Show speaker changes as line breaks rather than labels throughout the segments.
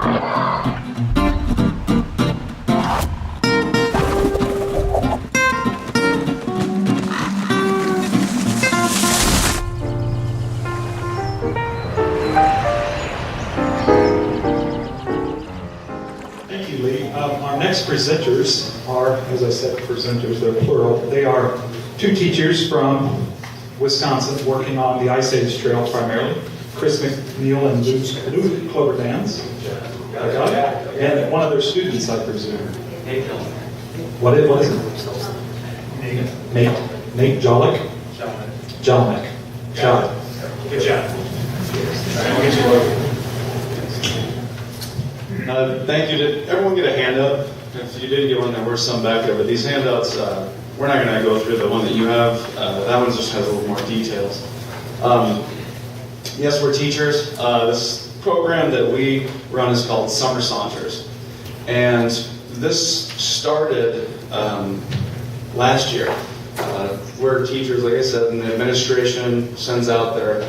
Thank you, Lee. Our next presenters are, as I said, presenters, they're plural. They are two teachers from Wisconsin working on the Ice Age Trail primarily, Chris McNeil and Luke Cloverdance. I got it? And one of their students, I presume. What is it? Nate Jolick? Jolick. Good job.
Thank you. Did everyone get a handout? If you didn't get one, there were some back there. But these handouts, we're not going to go through the one that you have. That one just has a little more details. Yes, we're teachers. This program that we run is called Summer Saunters. And this started last year. We're teachers, like I said, and the administration sends out their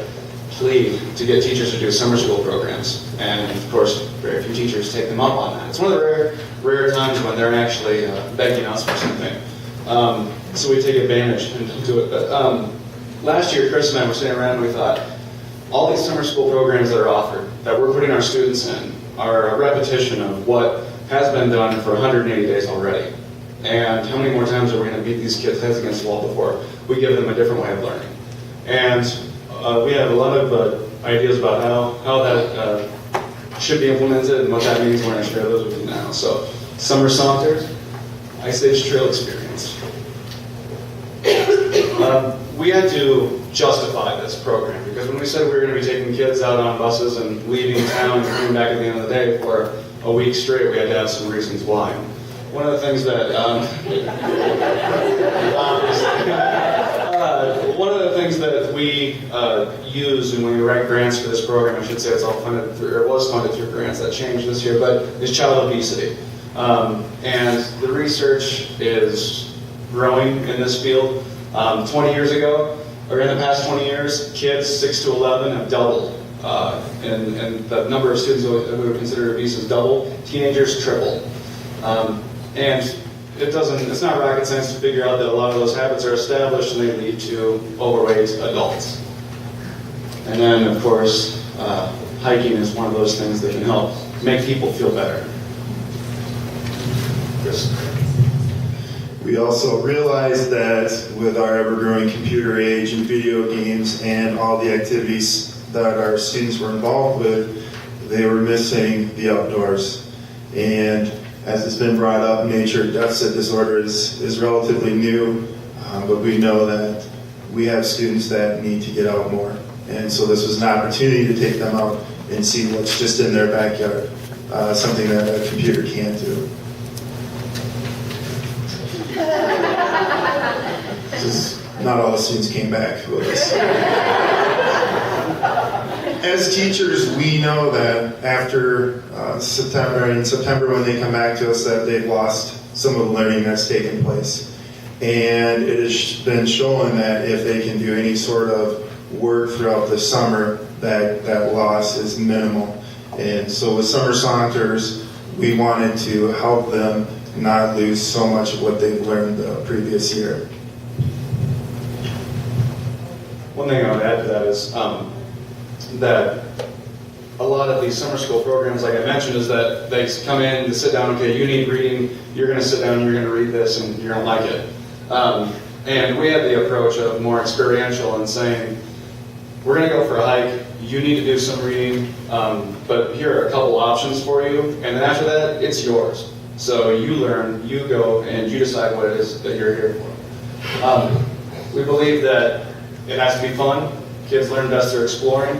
plea to get teachers to do summer school programs. And of course, very few teachers take them up on that. It's one of the rare times when they're actually begging us for something. So we take advantage and do it. But last year, Chris and I were sitting around and we thought, all these summer school programs that are offered, that we're putting our students in, are a repetition of what has been done for 180 days already. And how many more times are we going to beat these kids' heads against the wall before we give them a different way of learning? And we have a lot of ideas about how that should be implemented and what that means. We're going to share those with you now. So, Summer Saunters, Ice Age Trail Experience. We had to justify this program because when we said we were going to be taking kids out on buses and leaving town and coming back at the end of the day for a week straight, we had to have some reasons why. One of the things that one of the things that we use when we write grants for this program, I should say it's all funded through, or it was funded through grants that changed this year, but is child obesity. And the research is growing in this field. 20 years ago, or in the past 20 years, kids 6 to 11 have doubled. And the number of students who are considered obese has doubled. Teenagers triple. And it's not rocket science to figure out that a lot of those habits are established and they lead to overweight adults. And then, of course, hiking is one of those things that can help make people feel better. Chris.
We also realized that with our ever-growing computer age and video games and all the activities that our students were involved with, they were missing the outdoors. And as it's been brought up, nature deficit disorder is relatively new, but we know that we have students that need to get out more. And so this was an opportunity to take them out and see what's just in their backyard, something that a computer can't do. Not all the students came back with us. As teachers, we know that after September when they come back to us, that they've lost some of the learning that's taken place. And it has been shown that if they can do any sort of work throughout the summer, that loss is minimal. And so with Summer Saunters, we wanted to help them not lose so much of what they've learned the previous year.
One thing I would add to that is that a lot of these summer school programs, like I mentioned, is that they come in to sit down, okay, you need reading, you're going to sit down, you're going to read this, and you're going to like it. And we had the approach of more experiential and saying, we're going to go for a hike, you need to do some reading, but here are a couple options for you, and then after that, it's yours. So you learn, you go, and you decide what it is that you're here for. We believe that it has to be fun. Kids learn best through exploring.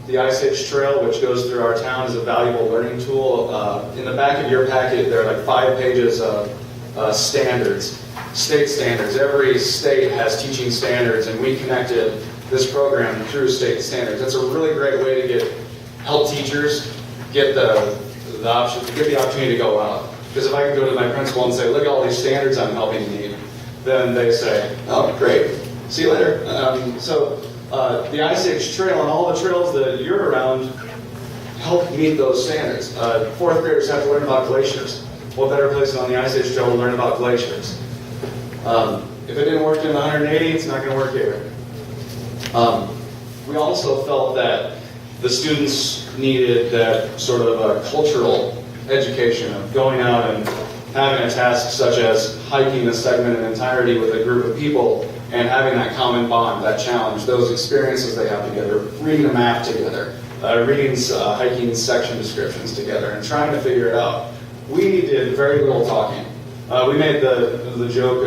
The Ice Age Trail, which goes through our town, is a valuable learning tool. In the back of your packet, there are like 5 pages of standards, state standards. Every state has teaching standards, and we connected this program through state standards. That's a really great way to help teachers get the opportunity to go out. Because if I can go to my principal and say, look at all these standards I'm helping meet, then they say, oh, great. See you later. So the Ice Age Trail and all the trails that you're around help meet those standards. Fourth graders have to learn about glaciers. What better place on the Ice Age Trail to learn about glaciers? If it didn't work in the 180, it's not going to work here. We also felt that the students needed that sort of a cultural education of going out and having a task such as hiking a segment in entirety with a group of people and having that common bond, that challenge, those experiences they have together, reading a map together, reading hiking section descriptions together, and trying to figure it out. We did very little talking. We made the joke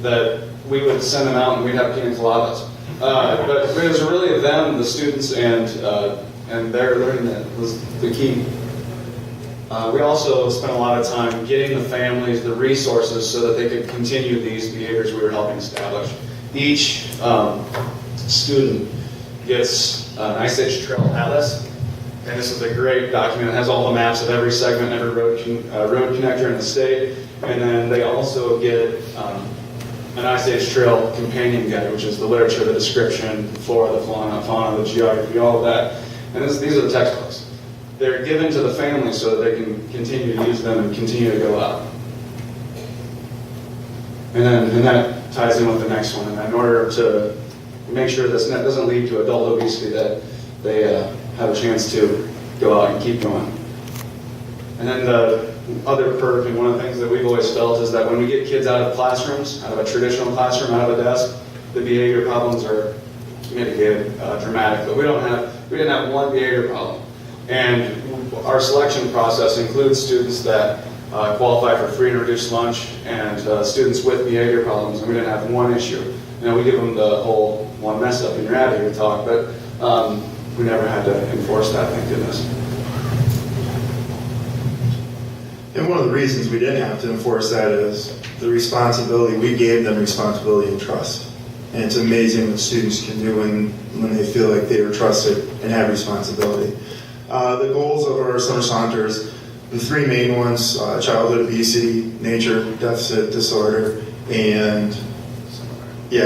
that we would send them out and we'd have pina coladas. But it was really them, the students, and their learning that was the key. We also spent a lot of time getting the families the resources so that they could continue these behaviors we were helping establish. Each student gets an Ice Age Trail Atlas, and this is a great document. It has all the maps of every segment, every road connector in the state, and then they also get an Ice Age Trail companion guide, which is the literature, the description, the flora, the fauna, the geography, all of that. And these are the textbooks. They're given to the family so that they can continue to use them and continue to go out. And that ties in with the next one. And in order to make sure this doesn't lead to adult obesity, that they have a chance to go out and keep going. And then the other perk, and one of the things that we've always felt, is that when we get kids out of classrooms, out of a traditional classroom, out of a desk, the behavior problems are mitigated dramatically. We didn't have one behavior problem. And our selection process includes students that qualify for free and reduced lunch and students with behavior problems, and we didn't have one issue. We give them the whole one mess up and you're out of here talk, but we never had to enforce that, thank goodness.
And one of the reasons we didn't have to enforce that is the responsibility. We gave them responsibility and trust. And it's amazing what students can do when they feel like they are trusted and have responsibility. The goals of our summer Saunters, the three main ones, childhood obesity, nature deficit disorder, and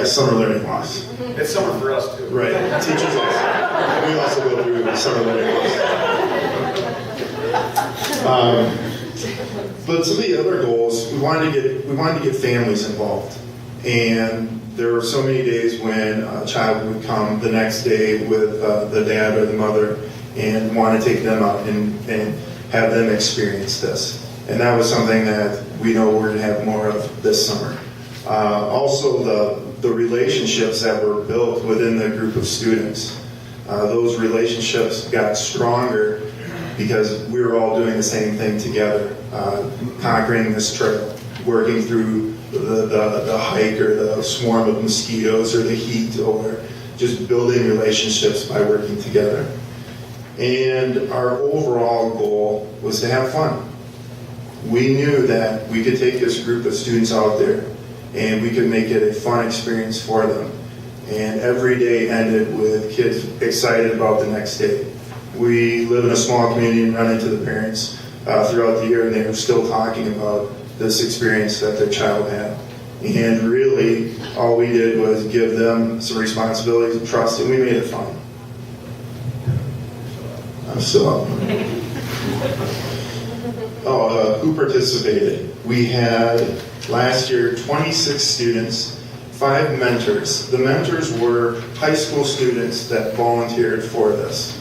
summer learning loss.
It's summer for us too.
Right, teachers also. We also go through summer learning loss. But some of the other goals, we wanted to get families involved. And there were so many days when a child would come the next day with the dad or the mother and want to take them out and have them experience this. And that was something that we know we're going to have more of this summer. Also, the relationships that were built within the group of students, those relationships got stronger because we were all doing the same thing together, conquering this trail, working through the hike or the swarm of mosquitoes or the heat, or just building relationships by working together. And our overall goal was to have fun. We knew that we could take this group of students out there and we could make it a fun experience for them. And every day ended with kids excited about the next day. We live in a small community and run into the parents throughout the year, and they were still talking about this experience that their child had. And really, all we did was give them some responsibilities and trust, and we made it fun. I'm still up. Who participated? We had, last year, 26 students, 5 mentors. The mentors were high school students that volunteered for this.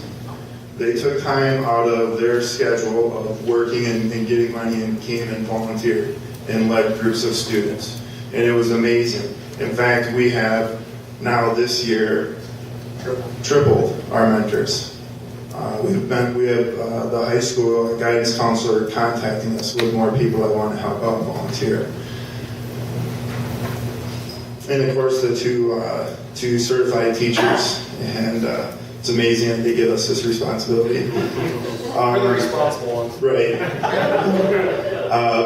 They took time out of their schedule of working and getting money and came and volunteered and led groups of students. And it was amazing. In fact, we have now this year tripled our mentors. We have the high school guidance counselor contacting us with more people that want to help out and volunteer. And of course, the two certified teachers, and it's amazing that they give us this responsibility.
We're the responsible ones.
Right.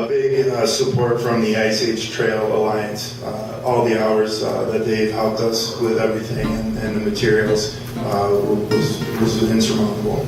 Big support from the Ice Age Trail Alliance. All the hours that they've helped us with everything and the materials was insurmountable.